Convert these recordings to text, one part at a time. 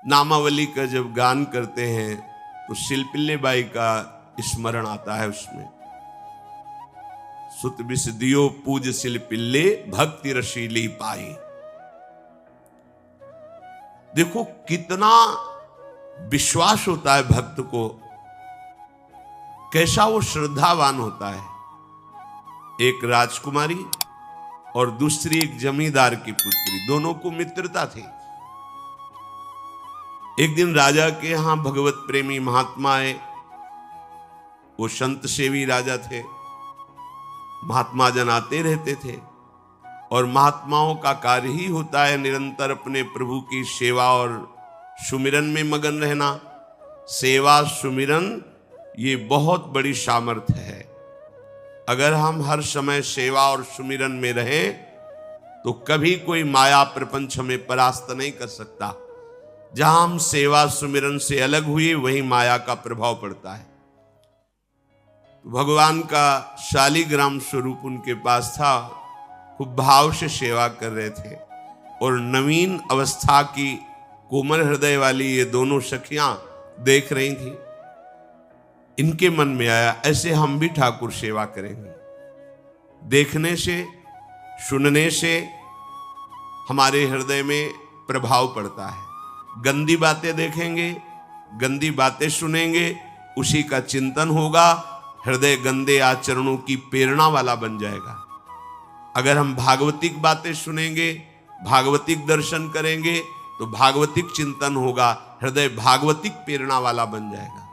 नामावली का जब गान करते हैं तो शिल्पिल्ले बाई का स्मरण आता है उसमें। सुत बिस दियो पूज शिल्पिल्ले भक्ति रशीली पाई। देखो कितना विश्वास होता है भक्त को, कैसा वो श्रद्धावान होता है। एक राजकुमारी और दूसरी एक जमींदार की पुत्री, दोनों को मित्रता थी। एक दिन राजा के यहां भगवत प्रेमी महात्मा आए। वो संत सेवी राजा थे। महात्मा जन आते रहते थे और महात्माओं का कार्य ही होता है निरंतर अपने प्रभु की सेवा और सुमिरन में मगन रहना। सेवा सुमिरन ये बहुत बड़ी सामर्थ्य है। अगर हम हर समय सेवा और सुमिरन में रहें तो कभी कोई माया प्रपंच हमें परास्त नहीं कर सकता। जहां हम सेवा सुमिरन से अलग हुए वहीं माया का प्रभाव पड़ता है। भगवान का शालिग्राम स्वरूप उनके पास था। खूब भाव से सेवा कर रहे थे और नवीन अवस्था की कोमल हृदय वाली ये दोनों सखियां देख रही थी। इनके मन में आया ऐसे हम भी ठाकुर सेवा करेंगे। देखने से सुनने से हमारे हृदय में प्रभाव पड़ता है। गंदी बातें देखेंगे, गंदी बातें सुनेंगे, उसी का चिंतन होगा, हृदय गंदे आचरणों की प्रेरणा वाला बन जाएगा। अगर हम भागवतिक बातें सुनेंगे, भागवतिक दर्शन करेंगे तो भागवतिक चिंतन होगा, हृदय भागवतिक प्रेरणा वाला बन जाएगा।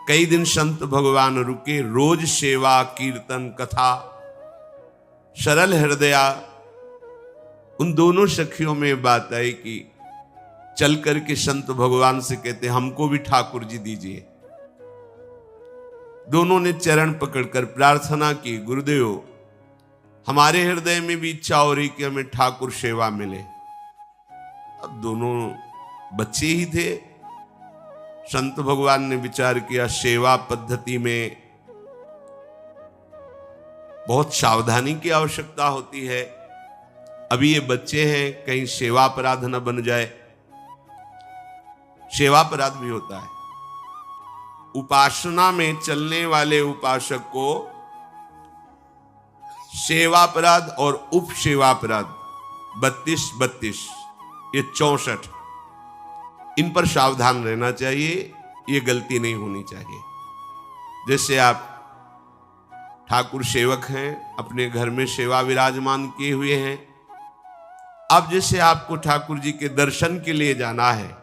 कई दिन संत भगवान रुके, रोज सेवा कीर्तन कथा, सरल हृदया। उन दोनों सखियों में बात आई कि चल करके संत भगवान से कहते हमको भी ठाकुर जी दीजिए। दोनों ने चरण पकड़कर प्रार्थना की, गुरुदेव हमारे हृदय में भी इच्छा हो रही कि हमें ठाकुर सेवा मिले। अब दोनों बच्चे ही थे। संत भगवान ने विचार किया सेवा पद्धति में बहुत सावधानी की आवश्यकता होती है। अभी ये बच्चे हैं, कहीं सेवा अपराध न बन जाए। सेवा अपराध भी होता है। उपासना में चलने वाले उपासक को सेवा अपराध और उप सेवा अपराध 32 ये 64, इन पर सावधान रहना चाहिए। ये गलती नहीं होनी चाहिए। जैसे आप ठाकुर सेवक हैं, अपने घर में सेवा विराजमान किए हुए हैं। अब जैसे आपको ठाकुर जी के दर्शन के लिए जाना है,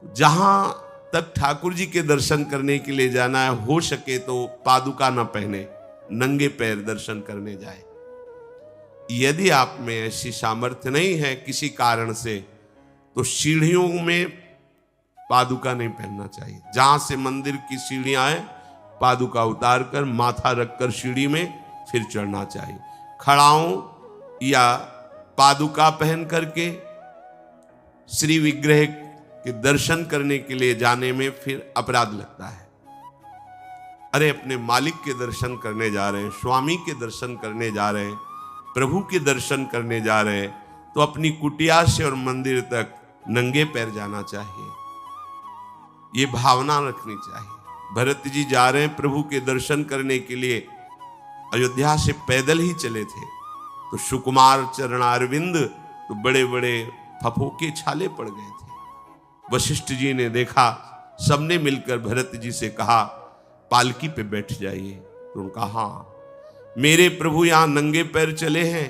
जहां तक ठाकुर जी के दर्शन करने के लिए जाना है, हो सके तो पादुका न पहने, नंगे पैर दर्शन करने जाए। यदि आप में ऐसी सामर्थ्य नहीं है किसी कारण से, तो सीढ़ियों में पादुका नहीं पहनना चाहिए। जहां से मंदिर की सीढ़ियां हैं, पादुका उतार कर माथा रखकर सीढ़ी में फिर चढ़ना चाहिए। खड़ाओं या पादुका पहन करके श्री विग्रह के दर्शन करने के लिए जाने में फिर अपराध लगता है। अरे अपने मालिक के दर्शन करने जा रहे हैं, स्वामी के दर्शन करने जा रहे हैं, प्रभु के दर्शन करने जा रहे हैं, तो अपनी कुटिया से और मंदिर तक नंगे पैर जाना चाहिए। ये भावना रखनी चाहिए। भरत जी जा रहे हैं प्रभु के दर्शन करने के लिए, अयोध्या से पैदल ही चले थे, तो सुकुमार चरणारविंद तो बड़े बड़े फफोके छाले पड़ गए थे। वशिष्ठ जी ने देखा, सबने मिलकर भरत जी से कहा पालकी पे बैठ जाइए। तो उन्होंने कहा हाँ, मेरे प्रभु यहां नंगे पैर चले हैं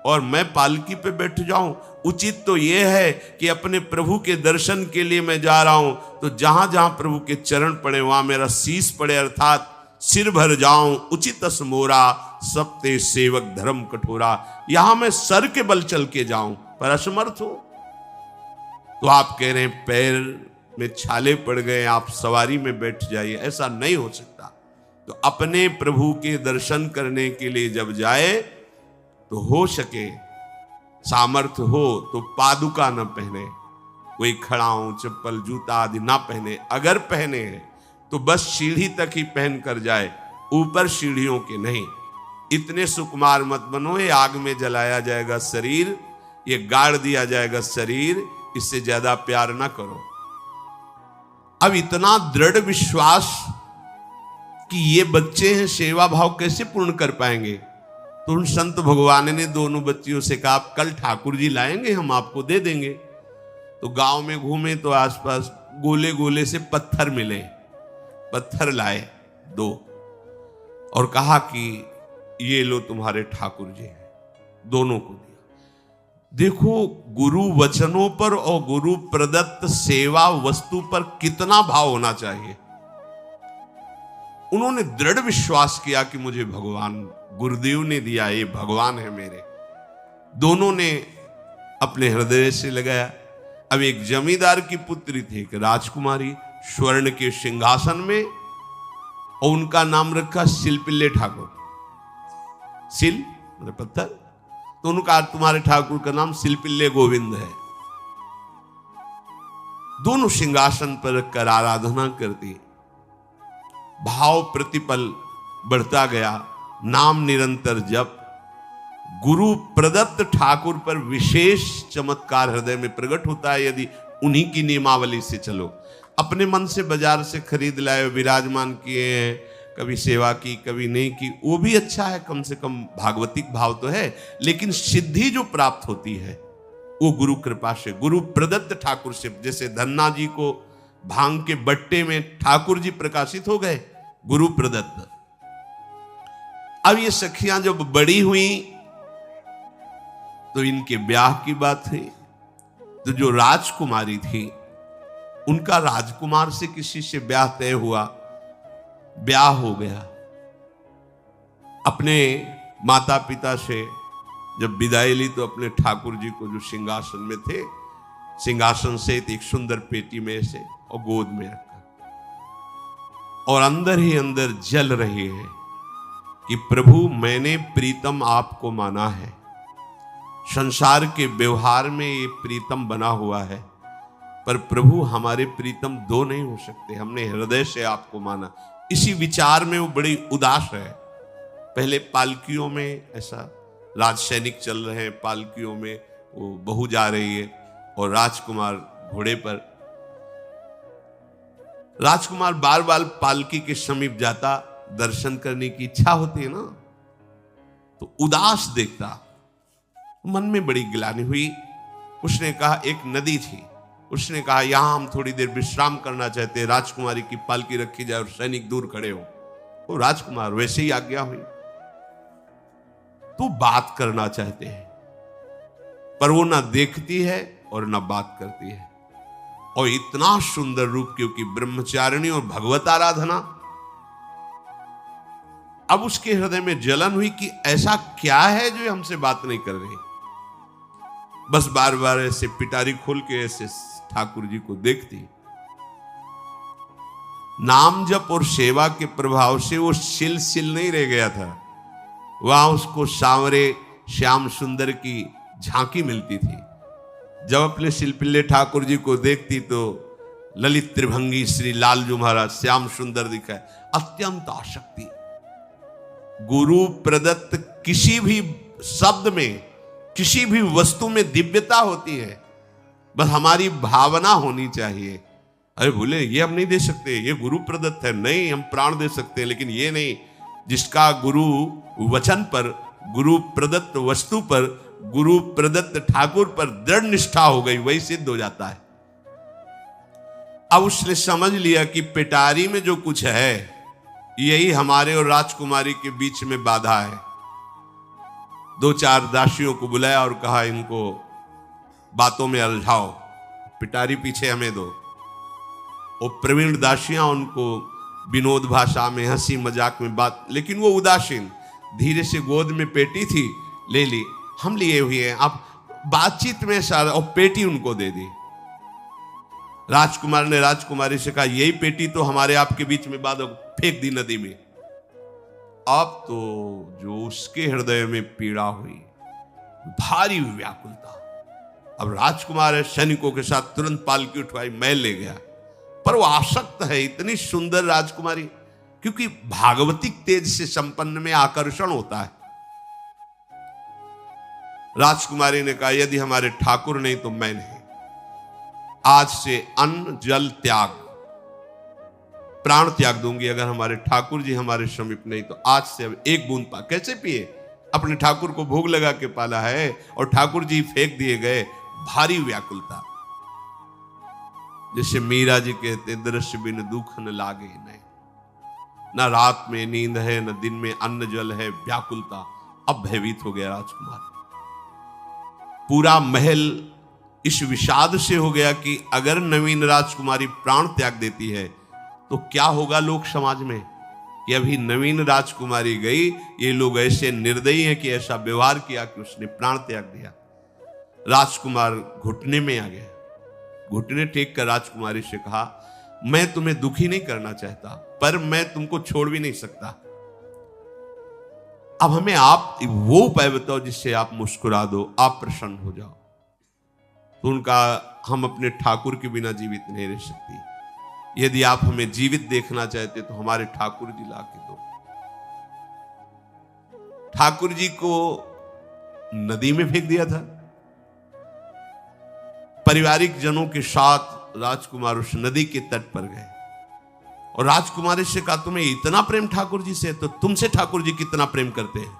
और मैं पालकी पे बैठ जाऊं? उचित तो यह है कि अपने प्रभु के दर्शन के लिए मैं जा रहा हूं, तो जहां जहां प्रभु के चरण पड़े वहां मेरा शीश पड़े, अर्थात सिर भर जाऊं। उचित मोरा सबते सेवक धर्म कठोरा। यहां मैं सर के बल चल के जाऊं पर असमर्थ हूं। तो आप कह रहे हैं पैर में छाले पड़ गए, आप सवारी में बैठ जाइए। ऐसा नहीं हो सकता। तो अपने प्रभु के दर्शन करने के लिए जब जाए तो हो सके, सामर्थ्य हो तो पादुका न पहने, कोई खड़ाऊं चप्पल जूता आदि ना पहने। अगर पहने हैं तो बस सीढ़ी तक ही पहन कर जाए, ऊपर सीढ़ियों के नहीं। इतने सुकुमार मत बनो, ये आग में जलाया जाएगा शरीर, ये गाड़ दिया जाएगा शरीर, इससे ज्यादा प्यार ना करो। अब इतना दृढ़ विश्वास कि ये बच्चे हैं, सेवा भाव कैसे पूर्ण कर पाएंगे? तो उन संत भगवान ने दोनों बच्चियों से कहा, आप कल ठाकुर जी लाएंगे, हम आपको दे देंगे। तो गांव में घूमे तो आसपास गोले गोले से पत्थर मिले, पत्थर लाए 2 और कहा कि ये लो तुम्हारे ठाकुर जी हैं। दोनों को दिया। देखो गुरु वचनों पर और गुरु प्रदत्त सेवा वस्तु पर कितना भाव होना चाहिए। उन्होंने दृढ़ विश्वास किया कि मुझे भगवान गुरुदेव ने दिया, ये भगवान है मेरे। दोनों ने अपने हृदय से लगाया। अब एक जमींदार की पुत्री थी, एक राजकुमारी, स्वर्ण के सिंहासन में, और उनका नाम रखा शिल्पिल्ले ठाकुर। शिल मतलब पत्थर, तो उनका तुम्हारे ठाकुर का नाम शिल्पिल्ले गोविंद है। दोनों सिंहासन पर रखकर आराधना करती। भाव प्रतिपल बढ़ता गया, नाम निरंतर जप। गुरु प्रदत्त ठाकुर पर विशेष चमत्कार हृदय में प्रकट होता है यदि उन्हीं की नियमावली से चलो। अपने मन से बाजार से खरीद लाए, विराजमान किए हैं, कभी सेवा की कभी नहीं की, वो भी अच्छा है, कम से कम भागवतिक भाव तो है। लेकिन सिद्धि जो प्राप्त होती है वो गुरु कृपा से, गुरु प्रदत्त ठाकुर से। जैसे धन्ना जी को भांग के बट्टे में ठाकुर जी प्रकाशित हो गए, गुरु प्रदत्त। अब ये सखियां जब बड़ी हुई तो इनके ब्याह की बात हुई। तो जो राजकुमारी थी उनका राजकुमार से किसी से ब्याह तय हुआ, ब्याह हो गया। अपने माता पिता से जब विदाई ली तो अपने ठाकुर जी को जो सिंहासन में थे, सिंहासन से एक सुंदर पेटी में से और गोद में रखा, और अंदर ही अंदर जल रही है कि प्रभु मैंने प्रीतम आपको माना है, संसार के व्यवहार में ये प्रीतम बना हुआ है, पर प्रभु हमारे प्रीतम 2 नहीं हो सकते, हमने हृदय से आपको माना। इसी विचार में वो बड़ी उदास है। पहले पालकियों में ऐसा राज सैनिक चल रहे हैं, पालकियों में वो बहू जा रही है और राजकुमार घोड़े पर। राजकुमार बार बार पालकी के समीप जाता, दर्शन करने की इच्छा होती है ना, तो उदास देखता, मन में बड़ी गिलानी हुई। उसने कहा, एक नदी थी, उसने कहा यहां हम थोड़ी देर विश्राम करना चाहते हैं, राजकुमारी की पालकी रखी जाए और सैनिक दूर खड़े हो। वो राजकुमार वैसे ही आज्ञा हुई। तो बात करना चाहते हैं, पर वो ना देखती है और ना बात करती है। और इतना सुंदर रूप, क्योंकि ब्रह्मचारिणी और भगवत आराधना। अब उसके हृदय में जलन हुई कि ऐसा क्या है जो हमसे बात नहीं कर रही। बस बार बार ऐसे पिटारी खोल के ऐसे ठाकुर जी को देखती। नाम जप और सेवा के प्रभाव से वो सिल सिल नहीं रह गया था, वहां उसको सांवरे श्याम सुंदर की झांकी मिलती थी। जब अपने शिल्पिल्ले ठाकुर जी को देखती तो ललित त्रिभंगी श्री लालजू महाराज श्याम सुंदर दिखाए, अत्यंत आसक्ति। गुरु प्रदत्त किसी भी शब्द में, किसी भी वस्तु में दिव्यता होती है, बस हमारी भावना होनी चाहिए। अरे बोले ये हम नहीं दे सकते, ये गुरु प्रदत्त है, नहीं हम प्राण दे सकते हैं, लेकिन ये नहीं। जिसका गुरु वचन पर, गुरु प्रदत्त वस्तु पर, गुरु प्रदत्त ठाकुर पर दृढ़ निष्ठा हो गई, वही सिद्ध हो जाता है। अब उसने समझ लिया कि पिटारी में जो कुछ है यही हमारे और राजकुमारी के बीच में बाधा है। 2-4 दासियों को बुलाया और कहा इनको बातों में उलझाओ, पिटारी पीछे हमें दो। और प्रवीण दासियां उनको विनोद भाषा में, हंसी मजाक में बात, लेकिन वो उदासीन। धीरे से गोद में पेटी थी, ले ली, हम लिए हुए हैं, आप बातचीत में सारा, और पेटी उनको दे दी। राजकुमार ने राजकुमारी से कहा यही पेटी तो हमारे आपके बीच में बात, फेंक दी नदी में। अब तो जो उसके हृदय में पीड़ा हुई, भारी व्याकुलता। अब राजकुमार है, सैनिकों के साथ तुरंत पालकी उठवाई, महल ले गया। पर वो आसक्त है, इतनी सुंदर राजकुमारी, क्योंकि भागवतिक तेज से संपन्न में आकर्षण होता है। राजकुमारी ने कहा, यदि हमारे ठाकुर नहीं तो मैं नहीं। आज से अन्न जल त्याग, प्राण त्याग दूंगी अगर हमारे ठाकुर जी हमारे समीप नहीं तो। आज से अब एक बूंद पा कैसे पिए? अपने ठाकुर को भोग लगा के पाला है और ठाकुर जी फेंक दिए गए। भारी व्याकुलता, जैसे मीरा जी कहते, दृश्य बिन दुख न लागे नहीं, ना रात में नींद है न दिन में अन्न जल है, व्याकुलता। अब भयभीत हो गया राजकुमार। पूरा महल इस विषाद से हो गया कि अगर नवीन राजकुमारी प्राण त्याग देती है तो क्या होगा लोक समाज में, कि अभी नवीन राजकुमारी गई, ये लोग ऐसे निर्दयी हैं कि ऐसा व्यवहार किया कि उसने प्राण त्याग दिया। राजकुमार घुटने में आ गया। घुटने टेक कर राजकुमारी से कहा, मैं तुम्हें दुखी नहीं करना चाहता, पर मैं तुमको छोड़ भी नहीं सकता। अब हमें आप वो उपाय बताओ जिससे आप मुस्कुरा दो, आप प्रसन्न हो जाओ। तो उनका, हम अपने ठाकुर के बिना जीवित नहीं रह सकती। यदि आप हमें जीवित देखना चाहते तो हमारे ठाकुर जी ला के दो। ठाकुर जी को नदी में फेंक दिया था। पारिवारिक जनों के साथ राजकुमार उस नदी के तट पर गए और राजकुमारी से कहा, तुम्हें इतना प्रेम ठाकुर जी से, तो तुमसे ठाकुर जी कितना प्रेम करते हैं?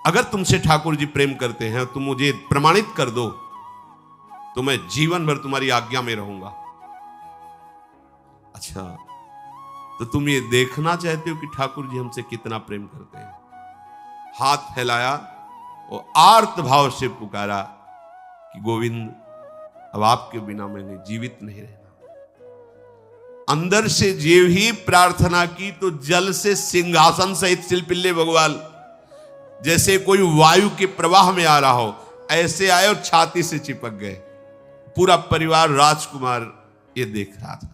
अगर तुमसे ठाकुर जी प्रेम करते हैं तो मुझे प्रमाणित कर दो, तो मैं जीवन भर तुम्हारी आज्ञा में रहूंगा। अच्छा, तो तुम ये देखना चाहते हो कि ठाकुर जी हमसे कितना प्रेम करते हैं? हाथ फैलाया और आर्त भाव से पुकारा कि गोविंद, अब आपके बिना मैंने जीवित नहीं रहना। अंदर से जेव ही प्रार्थना की तो जल से सिंहासन सहित सिलपिल्ले भगवान जैसे कोई वायु के प्रवाह में आ रहा हो, ऐसे आए और छाती से चिपक गए। पूरा परिवार, राजकुमार ये देख रहा था।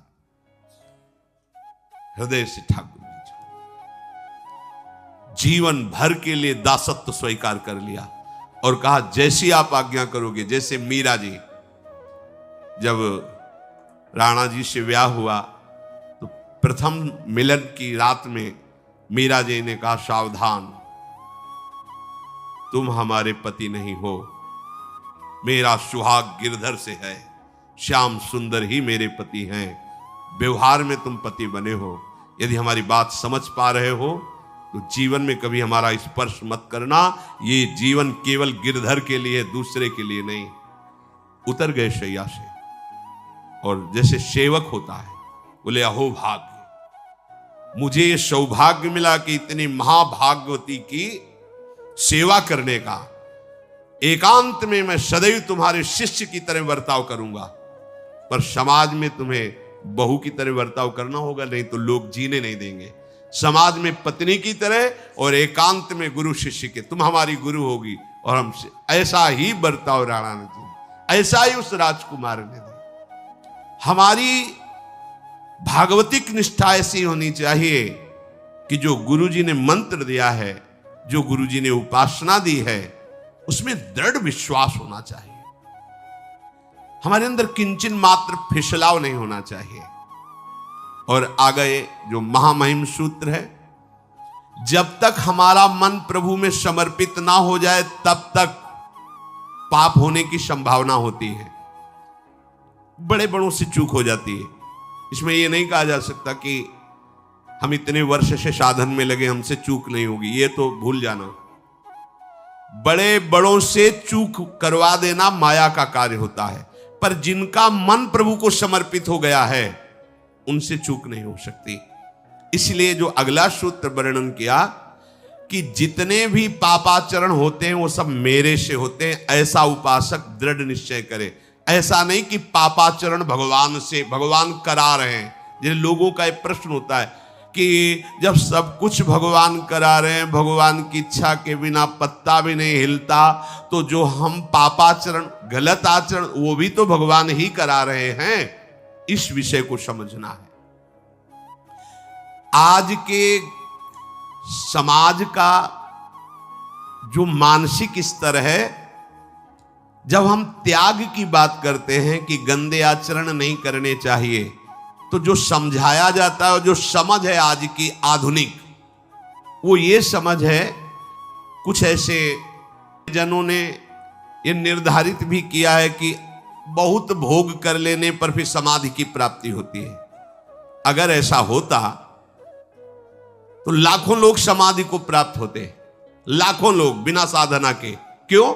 हृदय से ठाकुर जी जीवन भर के लिए दासत्व स्वीकार कर लिया और कहा, जैसी आप आज्ञा करोगे। जैसे मीरा जी, जब राणा जी से ब्याह हुआ तो प्रथम मिलन की रात में मीरा जी ने कहा, सावधान, तुम हमारे पति नहीं हो, मेरा सुहाग गिरधर से है, श्याम सुंदर ही मेरे पति हैं। व्यवहार में तुम पति बने हो। यदि हमारी बात समझ पा रहे हो तो जीवन में कभी हमारा स्पर्श मत करना। ये जीवन केवल गिरधर के लिए, दूसरे के लिए नहीं। उतर गए शैया से और जैसे सेवक होता है, बोले, अहो भाग्य, मुझे ये सौभाग्य मिला कि इतनी महाभाग्यवती की सेवा करने का। एकांत में मैं सदैव तुम्हारे शिष्य की तरह बर्ताव करूंगा, पर समाज में तुम्हें बहू की तरह बर्ताव करना होगा, नहीं तो लोग जीने नहीं देंगे। समाज में पत्नी की तरह और एकांत में गुरु शिष्य के। तुम हमारी गुरु होगी और हमसे ऐसा ही बर्ताव राणा ने दिया, ऐसा ही उस राजकुमार ने दिया। हमारी भागवतिक निष्ठा ऐसी होनी चाहिए कि जो गुरु जी ने मंत्र दिया है, जो गुरु जी ने उपासना दी है, उसमें दृढ़ विश्वास होना चाहिए। हमारे अंदर किंचन मात्र फिसलाव नहीं होना चाहिए। और आगे जो महामहिम सूत्र है, जब तक हमारा मन प्रभु में समर्पित ना हो जाए तब तक पाप होने की संभावना होती है। बड़े बड़ों से चूक हो जाती है। इसमें यह नहीं कहा जा सकता कि हम इतने वर्ष से साधन में लगे, हमसे चूक नहीं होगी, ये तो भूल जाना। बड़े बड़ों से चूक करवा देना माया का कार्य होता है, पर जिनका मन प्रभु को समर्पित हो गया है उनसे चूक नहीं हो सकती। इसलिए जो अगला सूत्र वर्णन किया कि जितने भी पापाचरण होते हैं वो सब मेरे से होते हैं, ऐसा उपासक दृढ़ निश्चय करे। ऐसा नहीं कि पापाचरण भगवान से, भगवान करा रहे हैं। जिन लोगों का एक प्रश्न होता है कि जब सब कुछ भगवान करा रहे हैं, भगवान की इच्छा के बिना पत्ता भी नहीं हिलता, तो जो हम पापाचरण, गलत आचरण, वो भी तो भगवान ही करा रहे हैं। इस विषय को समझना है। आज के समाज का जो मानसिक स्तर है, जब हम त्याग की बात करते हैं कि गंदे आचरण नहीं करने चाहिए, तो जो समझाया जाता है और जो समझ है आज की आधुनिक, वो ये समझ है कुछ ऐसे जनों ने ये निर्धारित भी किया है कि बहुत भोग कर लेने पर फिर समाधि की प्राप्ति होती है। अगर ऐसा होता तो लाखों लोग समाधि को प्राप्त होते, लाखों लोग बिना साधना के। क्यों?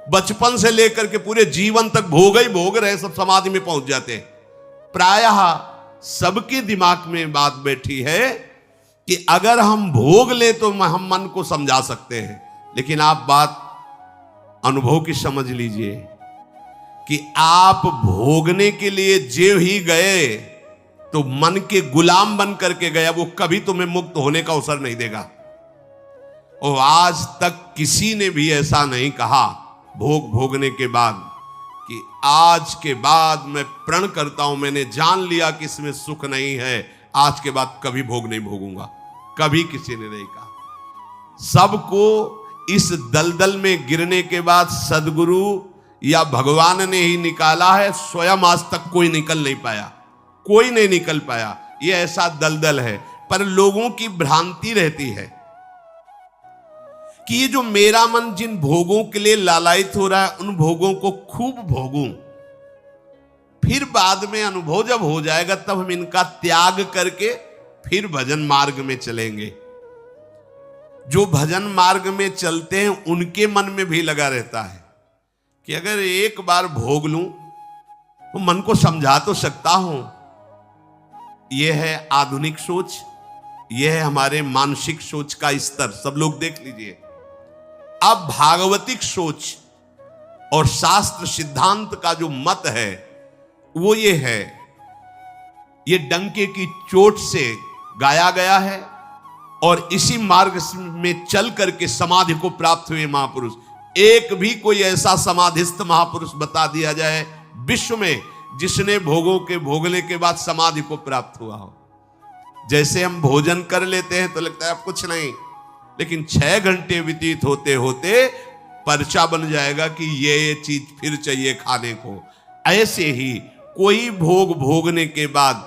बचपन से लेकर के पूरे जीवन तक भोग ही भोग रहे, सब समाधि में पहुंच जाते। प्रायः सबके दिमाग में बात बैठी है कि अगर हम भोग ले तो हम मन को समझा सकते हैं, लेकिन आप बात अनुभव की समझ लीजिए कि आप भोगने के लिए जो ही गए तो मन के गुलाम बन करके गया, वो कभी तुम्हें मुक्त होने का अवसर नहीं देगा। और आज तक किसी ने भी ऐसा नहीं कहा भोग भोगने के बाद कि आज के बाद मैं प्रण करता हूं, मैंने जान लिया कि इसमें सुख नहीं है, आज के बाद कभी भोग नहीं भोगूंगा। कभी किसी ने नहीं कहा। सबको इस दलदल में गिरने के बाद सदगुरु या भगवान ने ही निकाला है, स्वयं आज तक कोई निकल नहीं पाया, कोई नहीं निकल पाया। ये ऐसा दलदल है। पर लोगों की भ्रांति रहती है कि ये जो मेरा मन जिन भोगों के लिए लालायित हो रहा है, उन भोगों को खूब भोगूं, फिर बाद में अनुभव जब हो जाएगा तब हम इनका त्याग करके फिर भजन मार्ग में चलेंगे। जो भजन मार्ग में चलते हैं उनके मन में भी लगा रहता है कि अगर एक बार भोग लूं तो मन को समझा तो सकता हूं। यह है आधुनिक सोच, यह है हमारे मानसिक सोच का स्तर। सब लोग देख लीजिए। अब भागवतिक सोच और शास्त्र सिद्धांत का जो मत है वो ये है, ये डंके की चोट से गाया गया है और इसी मार्ग में चल करके समाधि को प्राप्त हुए महापुरुष। एक भी कोई ऐसा समाधिस्थ महापुरुष बता दिया जाए विश्व में जिसने भोगों के भोगने के बाद समाधि को प्राप्त हुआ हो। जैसे हम भोजन कर लेते हैं तो लगता है अब कुछ नहीं, लेकिन 6 घंटे व्यतीत होते होते पर्चा बन जाएगा कि ये चीज फिर चाहिए खाने को। ऐसे ही कोई भोग भोगने के बाद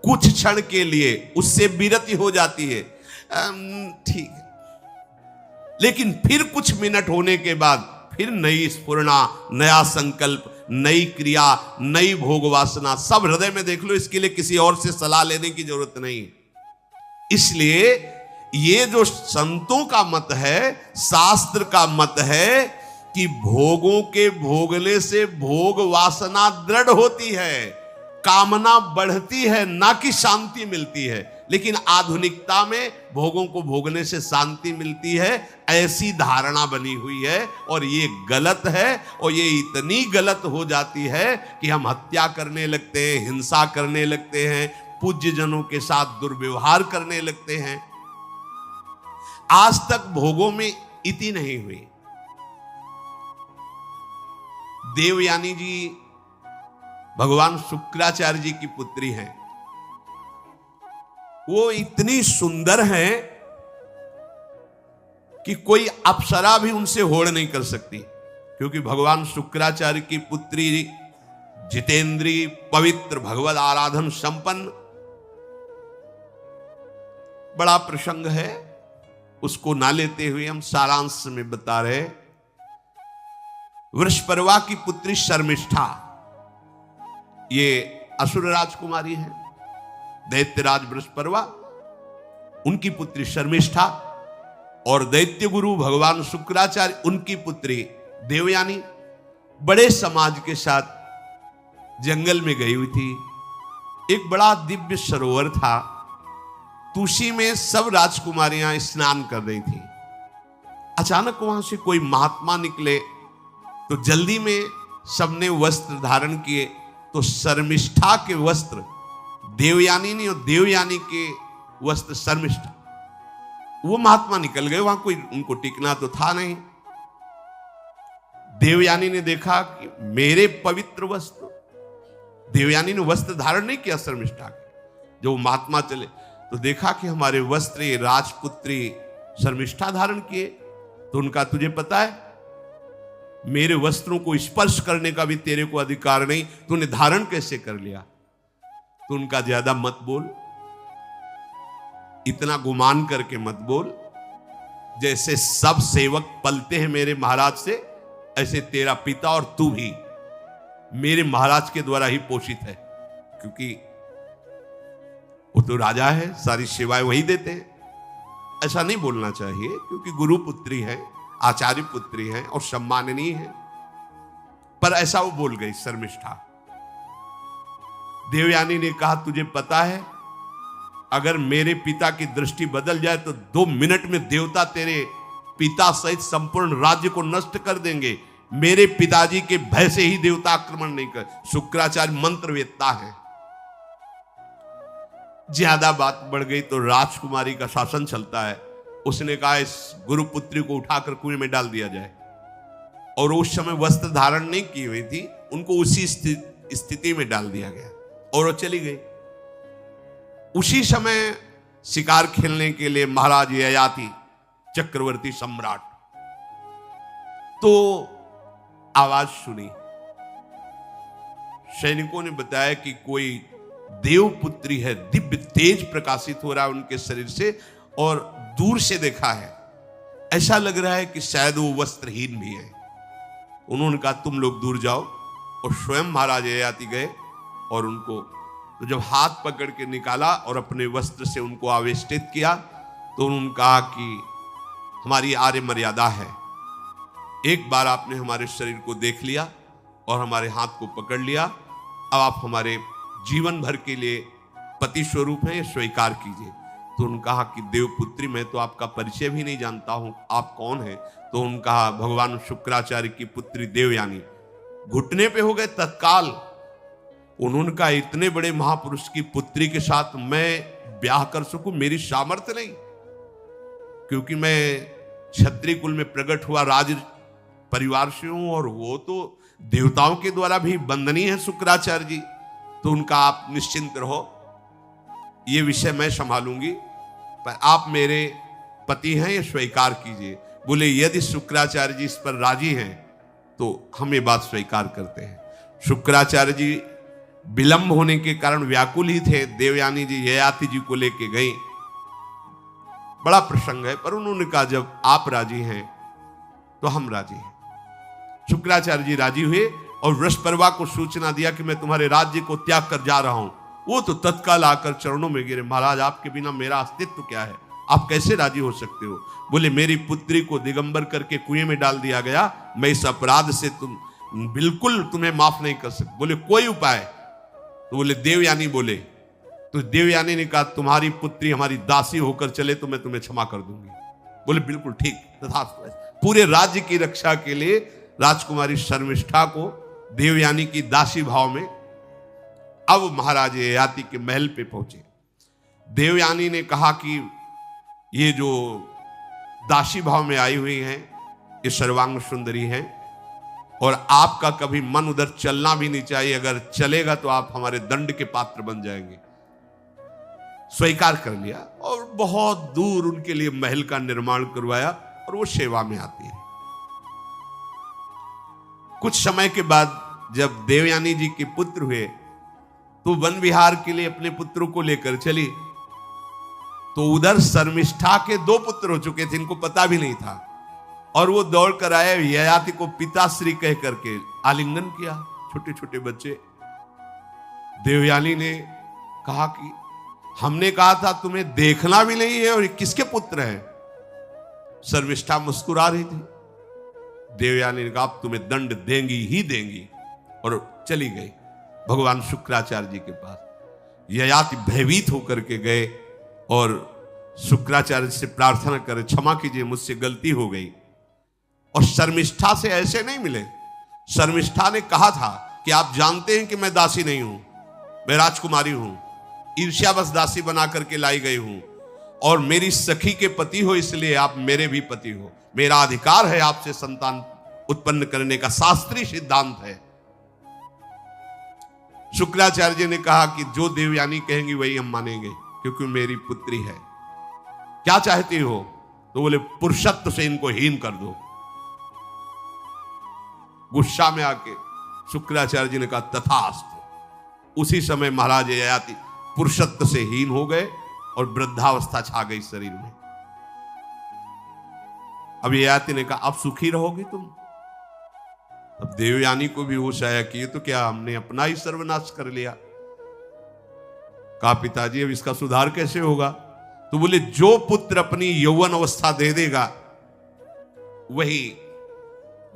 कुछ क्षण के लिए उससे विरति हो जाती है, ठीक है, लेकिन फिर कुछ मिनट होने के बाद फिर नई स्फुरना, नया संकल्प, नई क्रिया, नई भोग वासना सब हृदय में देख लो। इसके लिए किसी और से सलाह लेने की जरूरत नहीं। इसलिए ये जो संतों का मत है, शास्त्र का मत है कि भोगों के भोगने से भोग वासना दृढ़ होती है, कामना बढ़ती है, ना कि शांति मिलती है। लेकिन आधुनिकता में भोगों को भोगने से शांति मिलती है, ऐसी धारणा बनी हुई है और ये गलत है। और ये इतनी गलत हो जाती है कि हम हत्या करने लगते हैं, हिंसा करने लगते हैं, पूज्य जनों के साथ दुर्व्यवहार करने लगते हैं। आज तक भोगों में इति नहीं हुई। देवयानी जी भगवान शुक्राचार्य जी की पुत्री हैं। वो इतनी सुंदर हैं कि कोई अप्सरा भी उनसे होड़ नहीं कर सकती, क्योंकि भगवान शुक्राचार्य की पुत्री जितेंद्री, पवित्र, भगवद आराधन संपन्न। बड़ा प्रसंग है, उसको ना लेते हुए हम सारांश में बता रहे। वृषपर्वा की पुत्री शर्मिष्ठा, ये असुर राजकुमारी है। दैत्यराज वृषपर्वा, उनकी पुत्री शर्मिष्ठा, और दैत्य गुरु भगवान शुक्राचार्य, उनकी पुत्री देवयानी बड़े समाज के साथ जंगल में गई हुई थी। एक बड़ा दिव्य सरोवर था, तुलसी में सब राजकुमारियां स्नान कर रही थी। अचानक वहां से कोई महात्मा निकले तो जल्दी में सबने वस्त्र धारण किए। तो शर्मिष्ठा के वस्त्र देवयानी ने और देवयानी के वस्त्र शर्मिष्ठा, वो महात्मा निकल गए। वहां कोई उनको टिकना तो था नहीं। देवयानी ने देखा कि मेरे पवित्र वस्त्र, देवयानी ने वस्त्र धारण नहीं किया शर्मिष्ठा के। जो महात्मा चले तो देखा कि हमारे वस्त्र राजपुत्री शर्मिष्ठा धारण किए। तो उनका, तुझे पता है मेरे वस्त्रों को स्पर्श करने का भी तेरे को अधिकार नहीं, तूने धारण कैसे कर लिया? तो उनका, ज्यादा मत बोल, इतना गुमान करके मत बोल, जैसे सब सेवक पलते हैं मेरे महाराज से, ऐसे तेरा पिता और तू भी मेरे महाराज के द्वारा ही पोषित है, क्योंकि वो तो राजा है, सारी सेवाएं वही देते हैं। ऐसा नहीं बोलना चाहिए, क्योंकि गुरु पुत्री है, आचार्य पुत्री है और सम्माननीय है, पर ऐसा वो बोल गई शर्मिष्ठा। देवयानी ने कहा, तुझे पता है अगर मेरे पिता की दृष्टि बदल जाए तो 2 मिनट में देवता तेरे पिता सहित संपूर्ण राज्य को नष्ट कर देंगे। मेरे पिताजी के भय से ही देवता आक्रमण नहीं कर। शुक्राचार्य मंत्रवेत्ता है। ज्यादा बात बढ़ गई तो राजकुमारी का शासन चलता है। उसने कहा इस गुरुपुत्री को उठाकर कुएं में डाल दिया जाए, और उस समय वस्त्र धारण नहीं की हुई थी, उनको उसी स्थिति में डाल दिया गया और वो चली गई। उसी समय शिकार खेलने के लिए महाराज ययाति चक्रवर्ती सम्राट तो आवाज सुनी। सैनिकों ने बताया कि कोई देवपुत्री है, दिव्य तेज प्रकाशित हो रहा है उनके शरीर से, और दूर से देखा है ऐसा लग रहा है कि शायद वो वस्त्रहीन भी है। उन्होंने कहा तुम लोग दूर जाओ, और स्वयं महाराज ययाति गए और उनको तो जब हाथ पकड़ के निकाला और अपने वस्त्र से उनको आवेष्टित किया, तो उन्होंने कहा कि हमारी आर्य मर्यादा है, एक बार आपने हमारे शरीर को देख लिया और हमारे हाथ को पकड़ लिया, अब आप हमारे जीवन भर के लिए पति स्वरूप हैं, स्वीकार कीजिए। तो उन्होंने कहा कि देवपुत्री, मैं तो आपका परिचय भी नहीं जानता हूं, आप कौन हैं? तो उन्होंने कहा भगवान शुक्राचार्य की पुत्री देवयानी। घुटने पे हो गए तत्काल। उन्होंने कहा इतने बड़े महापुरुष की पुत्री के साथ मैं ब्याह कर सकूं, मेरी सामर्थ्य नहीं, क्योंकि मैं क्षत्रिय कुल में प्रकट हुआ राज परिवार से हूं, और वो तो देवताओं के द्वारा भी वंदनीय है शुक्राचार्य जी। तो उनका आप निश्चिंत रहो, ये विषय मैं संभालूंगी, पर आप मेरे पति हैं, ये स्वीकार कीजिए। बोले यदि शुक्राचार्य जी इस पर राजी हैं तो हम ये बात स्वीकार करते हैं। शुक्राचार्य जी विलंब होने के कारण व्याकुल ही थे। देवयानी जी ययाति जी को लेके गई। बड़ा प्रसंग है, पर उन्होंने कहा जब आप राजी हैं तो हम राजी हैं। शुक्राचार्य जी राजी हुए और वृषपर्वा को सूचना दिया कि मैं तुम्हारे राज्य को त्याग कर जा रहा हूं। वो तो तत्काल आकर चरणों में गिरे, महाराज आपके बिना मेरा अस्तित्व क्या है, आप कैसे राजी हो सकते हो? बोले मेरी पुत्री को दिगंबर करके कुएं में डाल दिया गया, मैं इस अपराध से बिल्कुल तुम्हें माफ नहीं कर सकता। बोले कोई उपाय? तो बोले देवयानी बोले। तो देवयानी ने कहा तुम्हारी पुत्री हमारी दासी होकर चले तो मैं तुम्हें क्षमा कर दूंगी। बोले बिल्कुल ठीक, तथास्तु। पूरे राज्य की रक्षा के लिए राजकुमारी शर्मिष्ठा को देवयानी की दासी भाव में अब महाराज ययाति के महल पे पहुंचे। देवयानी ने कहा कि ये जो दासी भाव में आई हुई हैं ये सर्वांग सुंदरी हैं, और आपका कभी मन उधर चलना भी नहीं चाहिए, अगर चलेगा तो आप हमारे दंड के पात्र बन जाएंगे। स्वीकार कर लिया और बहुत दूर उनके लिए महल का निर्माण करवाया, और वो सेवा में आती है। कुछ समय के बाद जब देवयानी जी के पुत्र हुए तो वन विहार के लिए अपने पुत्रों को लेकर चली। तो उधर शर्मिष्ठा के 2 पुत्र हो चुके थे, इनको पता भी नहीं था, और वो दौड़ कर आए, ययाति को पिताश्री कह करके आलिंगन किया। छोटे छोटे बच्चे। देवयानी ने कहा कि हमने कहा था तुम्हें देखना भी नहीं है, और ये किसके पुत्र हैं? शर्मिष्ठा मुस्कुरा रही थी। देवयानी ने कहा अब तुम्हें दंड देंगी ही देंगी, और चली गई भगवान शुक्राचार्य जी के पास। ययाति भयभीत होकर के गए और शुक्राचार्य से प्रार्थना करे क्षमा कीजिए, मुझसे गलती हो गई। और शर्मिष्ठा से ऐसे नहीं मिले। शर्मिष्ठा ने कहा था कि आप जानते हैं कि मैं दासी नहीं हूं, मैं राजकुमारी हूं, ईर्ष्यावश दासी बना करके लाई गई हूं, और मेरी सखी के पति हो इसलिए आप मेरे भी पति हो, मेरा अधिकार है आपसे संतान उत्पन्न करने का, शास्त्रीय सिद्धांत है। शुक्राचार्य जी ने कहा कि जो देवयानी कहेंगी वही हम मानेंगे, क्योंकि मेरी पुत्री है। क्या चाहती हो? तो बोले पुरुषत्व से इनको हीन कर दो। गुस्सा में आके शुक्राचार्य जी ने कहा तथास्तु। उसी समय महाराज ययाति पुरुषत्व से हीन हो गए और वृद्धावस्था छा गई शरीर में। अब ययाति ने कहा अब सुखी रहोगे तुम। अब देवयानी को भी होश आया कि ये तो क्या हमने अपना ही सर्वनाश कर लिया। कहा पिताजी अब इसका सुधार कैसे होगा? तो बोले जो पुत्र अपनी यौवन अवस्था दे देगा वही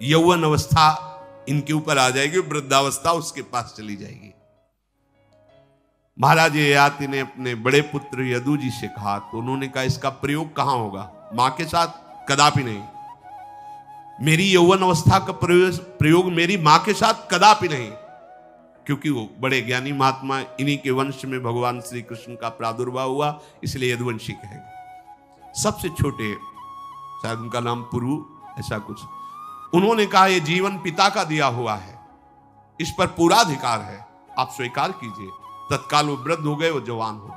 यौवन अवस्था इनके ऊपर आ जाएगी, वृद्धावस्था उसके पास चली जाएगी। महाराज ययाति ने अपने बड़े पुत्र यदु जी से कहा, तो उन्होंने कहा इसका प्रयोग कहां होगा? मां के साथ कदापि नहीं। मेरी यौवन अवस्था का प्रयोग मेरी मां के साथ कदापि नहीं, क्योंकि वो बड़े ज्ञानी महात्मा, इन्हीं के वंश में भगवान श्री कृष्ण का प्रादुर्भाव हुआ, इसलिए यदुवंशी कहेंगे। सबसे छोटे, शायद उनका नाम पुरु ऐसा कुछ, उन्होंने कहा यह जीवन पिता का दिया हुआ है, इस पर पूरा अधिकार है, आप स्वीकार कीजिए। तत्काल वो वृद्ध हो गए, वो जवान हो गए।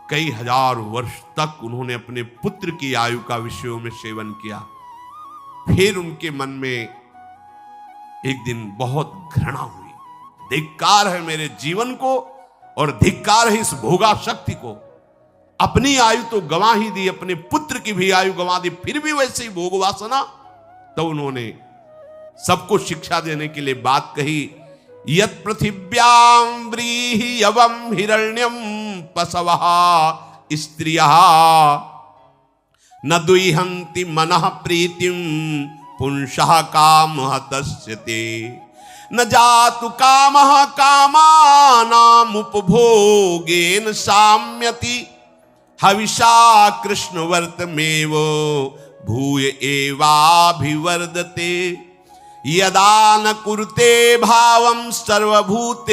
कई हजार वर्ष तक उन्होंने अपने पुत्र की आयु का विषयों में सेवन किया। फिर उनके मन में एक दिन बहुत घृणा हुई, धिक्कार है मेरे जीवन को और धिक्कार है इस भोगा शक्ति को। अपनी आयु तो गंवा ही दी, अपने पुत्र की भी आयु गंवा दी, फिर भी वैसे ही भोग वासना। तो उन्होंने सबको शिक्षा देने के लिए बात कही, यत् पृथिव्यां व्रीहि यवं हिरण्यं पशवः स्त्रियः न दुह्यन्ति मनः प्रीतिं पुंसः कामः तस्यते न जातु कामः कामानाम् उपभोगेन साम्यति हविषा कृष्णवर्तमेव भूय एवाभिवर्धते यदा न कुरुते भावं सर्वभूतेष्वमङ्गलं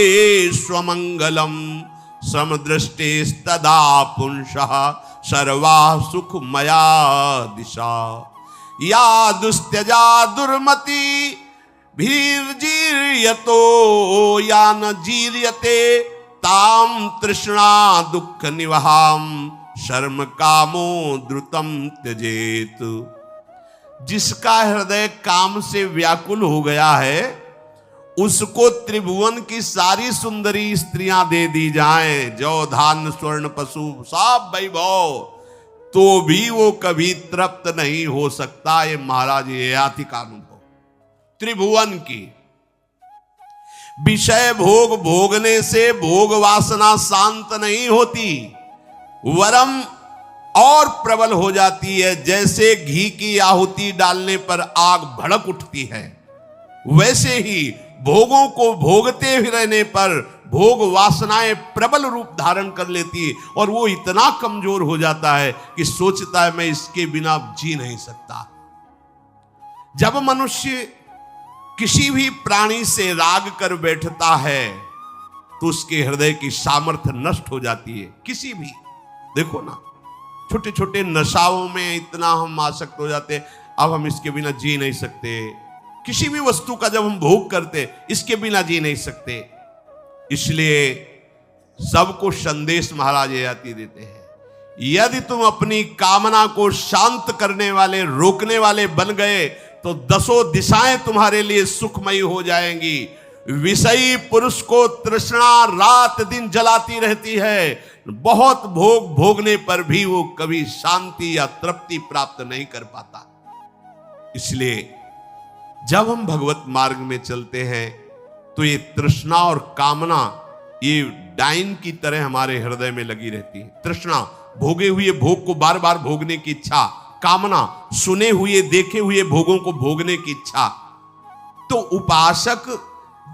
समदृष्टेस्तदा पुंसः सर्वा सुखमया दिशा या दुस्त्यजा दुर्मति भीर्जीर्यतो या न जीर्यते ताम तृष्णा दुःख निवहाम शर्म कामो द्रुतम त्यजेत। जिसका हृदय काम से व्याकुल हो गया है उसको त्रिभुवन की सारी सुंदरी स्त्रियां दे दी जाएं, जौ धान स्वर्ण पशु सब वैभव, तो भी वो कभी तृप्त नहीं हो सकता। ये महाराज ययाति का अनुभव। त्रिभुवन की विषय भोग भोगने से भोग वासना शांत नहीं होती, वरम और प्रबल हो जाती है। जैसे घी की आहुति डालने पर आग भड़क उठती है, वैसे ही भोगों को भोगते ही रहने पर भोग वासनाएं प्रबल रूप धारण कर लेती है और वो इतना कमजोर हो जाता है कि सोचता है मैं इसके बिना जी नहीं सकता। जब मनुष्य किसी भी प्राणी से राग कर बैठता है तो उसके हृदय की सामर्थ्य नष्ट हो जाती है। किसी भी, देखो ना, छोटे छोटे नशाओं में इतना हम आसक्त हो जाते हैं, अब हम इसके बिना जी नहीं सकते। किसी भी वस्तु का जब हम भोग करते इसके बिना जी नहीं सकते। इसलिए सबको संदेश महाराज ययाति देते हैं, यदि तुम अपनी कामना को शांत करने वाले, रोकने वाले बन गए तो दसों दिशाएं तुम्हारे लिए सुखमयी हो जाएंगी। विषयी पुरुष को तृष्णा रात दिन जलाती रहती है, बहुत भोग भोगने पर भी वो कभी शांति या तृप्ति प्राप्त नहीं कर पाता। इसलिए जब हम भगवत मार्ग में चलते हैं तो ये तृष्णा और कामना ये डाइन की तरह हमारे हृदय में लगी रहती है। तृष्णा भोगे हुए भोग को बार बार भोगने की इच्छा, कामना सुने हुए देखे हुए भोगों को भोगने की इच्छा। तो उपासक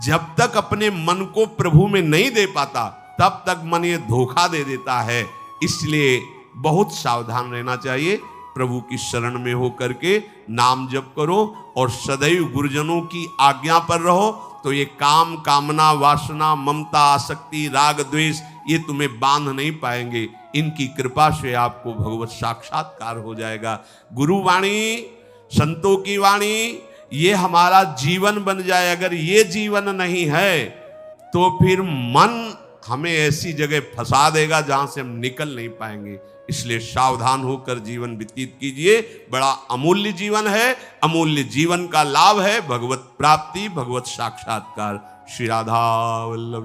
जब तक अपने मन को प्रभु में नहीं दे पाता तब तक मन ये धोखा दे देता है। इसलिए बहुत सावधान रहना चाहिए। प्रभु की शरण में होकर के नाम जप करो और सदैव गुरुजनों की आज्ञा पर रहो, तो ये काम कामना वासना ममता आसक्ति राग द्वेष ये तुम्हें बांध नहीं पाएंगे। इनकी कृपा से आपको भगवत साक्षात्कार हो जाएगा। गुरु वाणी, संतों की वाणी ये हमारा जीवन बन जाए। अगर ये जीवन नहीं है तो फिर मन हमें ऐसी जगह फंसा देगा जहां से हम निकल नहीं पाएंगे। इसलिए सावधान होकर जीवन व्यतीत कीजिए। बड़ा अमूल्य जीवन है, अमूल्य जीवन का लाभ है भगवत प्राप्ति, भगवत साक्षात्कार। श्री राधा वल्लभ।